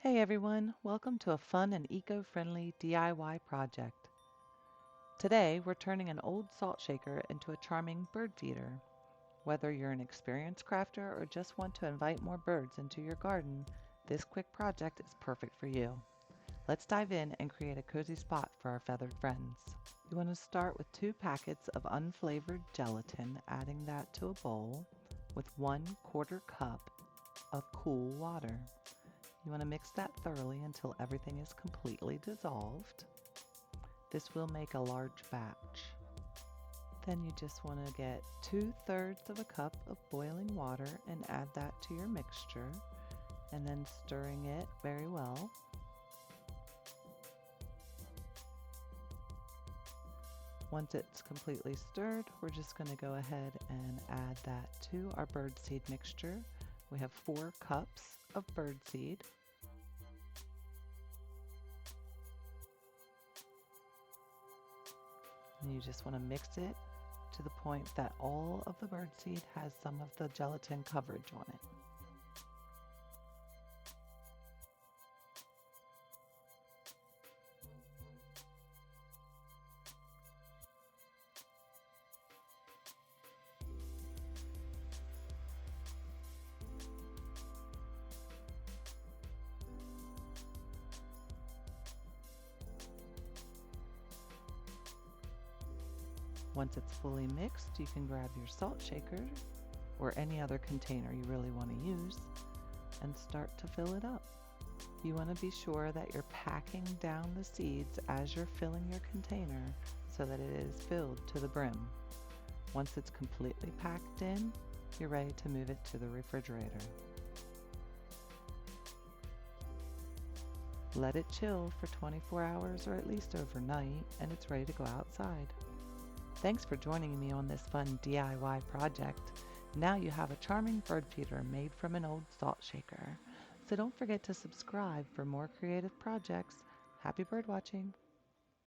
Hey everyone, welcome to a fun and eco-friendly DIY project. Today we're turning an old salt shaker into a charming bird feeder. Whether you're an experienced crafter or just want to invite more birds into your garden, this quick project is perfect for you. Let's dive in and create a cozy spot for our feathered friends. You want to start with 2 packets of unflavored gelatin, adding that to a bowl with 1/4 cup of cool water. You want to mix that thoroughly until everything is completely dissolved. This will make a large batch. Then you just want to get 2/3 of a cup of boiling water and add that to your mixture, and then stirring it very well. Once it's completely stirred, we're just going to go ahead and add that to our birdseed mixture. We have 4 cups of birdseed. And you just want to mix it to the point that all of the birdseed has some of the gelatin coverage on it. Once it's fully mixed, you can grab your salt shaker or any other container you really want to use and start to fill it up. You want to be sure that you're packing down the seeds as you're filling your container so that it is filled to the brim. Once it's completely packed in, you're ready to move it to the refrigerator. Let it chill for 24 hours or at least overnight, and it's ready to go outside. Thanks for joining me on this fun DIY project. Now you have a charming bird feeder made from an old salt shaker. So don't forget to subscribe for more creative projects. Happy bird watching!